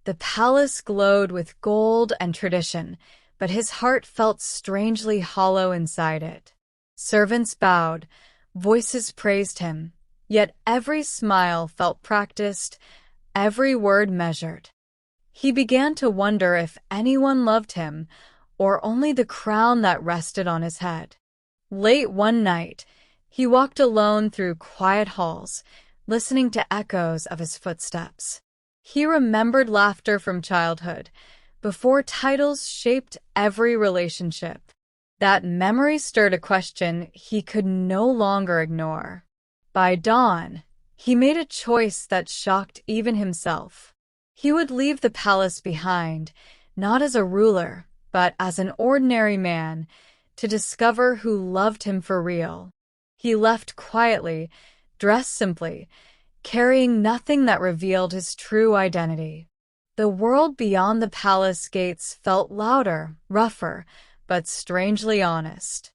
The palace glowed with gold and tradition, but his heart felt strangely hollow inside it. Servants bowed, voices praised him, yet every smile felt practiced, every word measured. He began to wonder if anyone loved him, or only the crown that rested on his head. Late one night, he walked alone through quiet halls, listening to echoes of his footsteps. He remembered laughter from childhood, before titles shaped every relationship. That memory stirred a question he could no longer ignore. By dawn, he made a choice that shocked even himself. He would leave the palace behind, not as a ruler, but as an ordinary man, to discover who loved him for real. He left quietly, dressed simply, carrying nothing that revealed his true identity. The world beyond the palace gates felt louder, rougher, but strangely honest.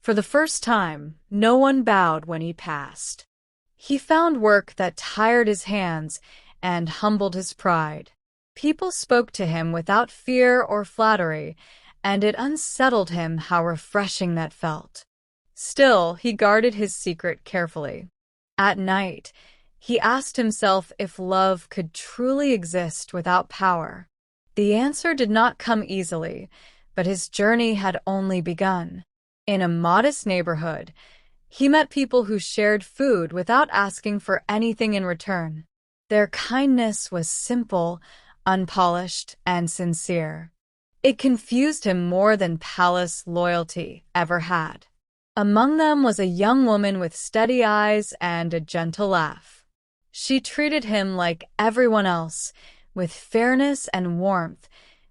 For the first time, no one bowed when he passed. He found work that tired his hands and humbled his pride. People spoke to him without fear or flattery, and it unsettled him how refreshing that felt. Still, he guarded his secret carefully. At night, he asked himself if love could truly exist without power. The answer did not come easily, but his journey had only begun. In a modest neighborhood, he met people who shared food without asking for anything in return. Their kindness was simple, unpolished, and sincere. It confused him more than palace loyalty ever had. Among them was a young woman with steady eyes and a gentle laugh. She treated him like everyone else, with fairness and warmth,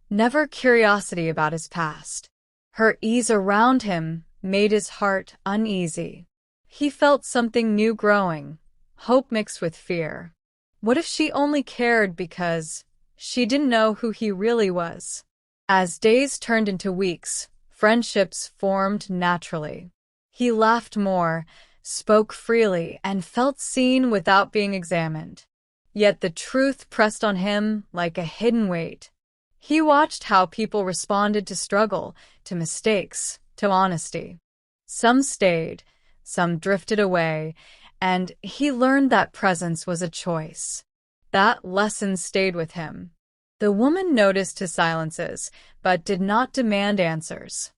never curiosity about his past. Her ease around him made his heart uneasy. He felt something new growing, hope mixed with fear. What if she only cared because she didn't know who he really was? As days turned into weeks, friendships formed naturally. He laughed more, spoke freely, and felt seen without being examined. Yet the truth pressed on him like a hidden weight. He watched how people responded to struggle, to mistakes, to honesty. Some stayed, some drifted away, and he learned that presence was a choice. That lesson stayed with him. The woman noticed his silences, but did not demand answers.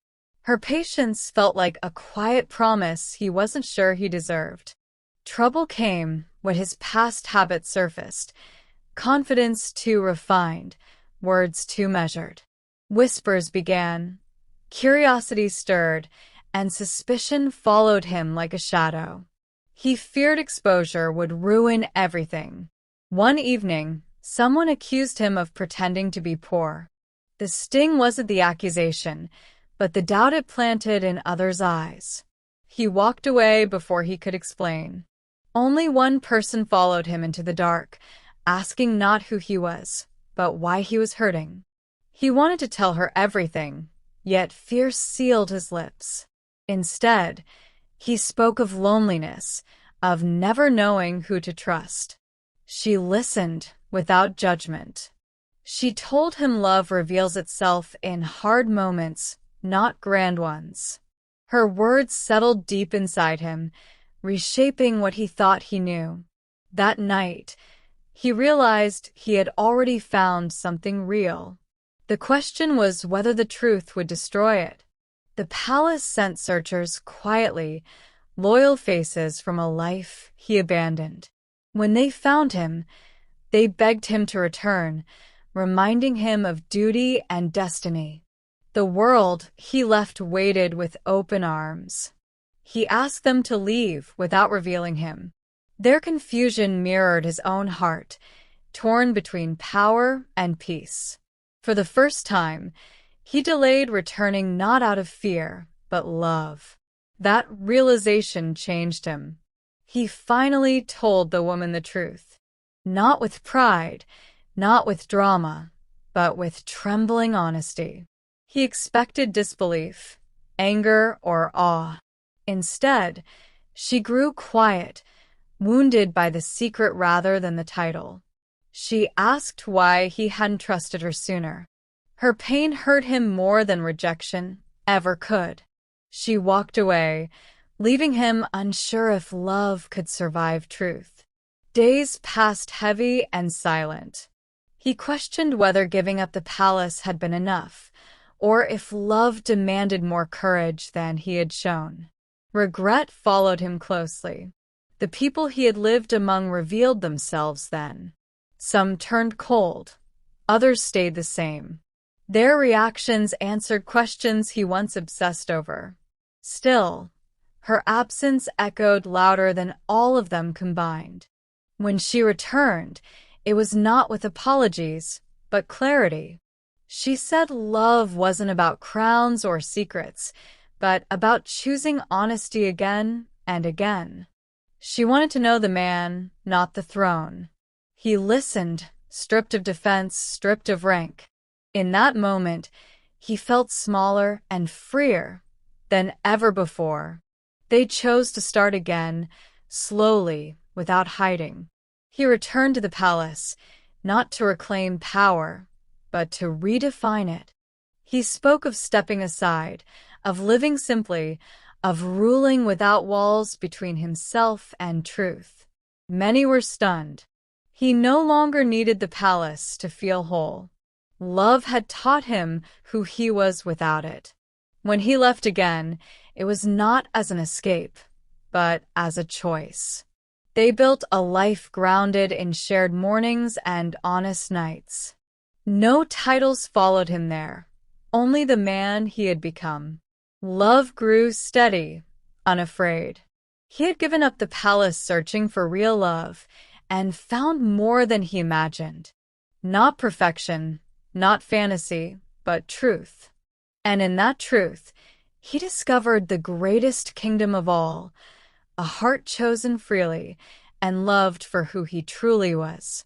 Her patience felt like a quiet promise he wasn't sure he deserved. Trouble came when his past habits surfaced, confidence too refined, words too measured. Whispers began, curiosity stirred, and suspicion followed him like a shadow. He feared exposure would ruin everything. One evening, someone accused him of pretending to be poor. The sting wasn't the accusation, but the doubt it planted in others' eyes. He walked away before he could explain. Only one person followed him into the dark, asking not who he was, but why he was hurting. He wanted to tell her everything, yet fear sealed his lips. Instead, he spoke of loneliness, of never knowing who to trust. She listened without judgment. She told him love reveals itself in hard moments, not grand ones. Her words settled deep inside him, reshaping what he thought he knew. That night, he realized he had already found something real. The question was whether the truth would destroy it. The palace sent searchers quietly, loyal faces from a life he abandoned. When they found him, they begged him to return, reminding him of duty and destiny. The world he left waited with open arms. He asked them to leave without revealing him. Their confusion mirrored his own heart, torn between power and peace. For the first time, he delayed returning not out of fear, but love. That realization changed him. He finally told the woman the truth. Not with pride, not with drama, but with trembling honesty. He expected disbelief, anger, or awe. Instead, she grew quiet, wounded by the secret rather than the title. She asked why he hadn't trusted her sooner. Her pain hurt him more than rejection ever could. She walked away, leaving him unsure if love could survive truth. Days passed heavy and silent. He questioned whether giving up the palace had been enough, or if love demanded more courage than he had shown. Regret followed him closely. The people he had lived among revealed themselves then. Some turned cold, others stayed the same. Their reactions answered questions he once obsessed over. Still, her absence echoed louder than all of them combined. When she returned, it was not with apologies, but clarity. She said love wasn't about crowns or secrets, but about choosing honesty again and again. She wanted to know the man, not the throne. He listened, stripped of defense, stripped of rank. In that moment, he felt smaller and freer than ever before. They chose to start again, slowly, without hiding. He returned to the palace, not to reclaim power, but to redefine it. He spoke of stepping aside, of living simply, of ruling without walls between himself and truth. Many were stunned. He no longer needed the palace to feel whole. Love had taught him who he was without it. When he left again, it was not as an escape, but as a choice. They built a life grounded in shared mornings and honest nights. No titles followed him there, only the man he had become. Love grew steady, unafraid. He had given up the palace searching for real love and found more than he imagined. Not perfection, not fantasy, but truth. And in that truth, he discovered the greatest kingdom of all, a heart chosen freely and loved for who he truly was.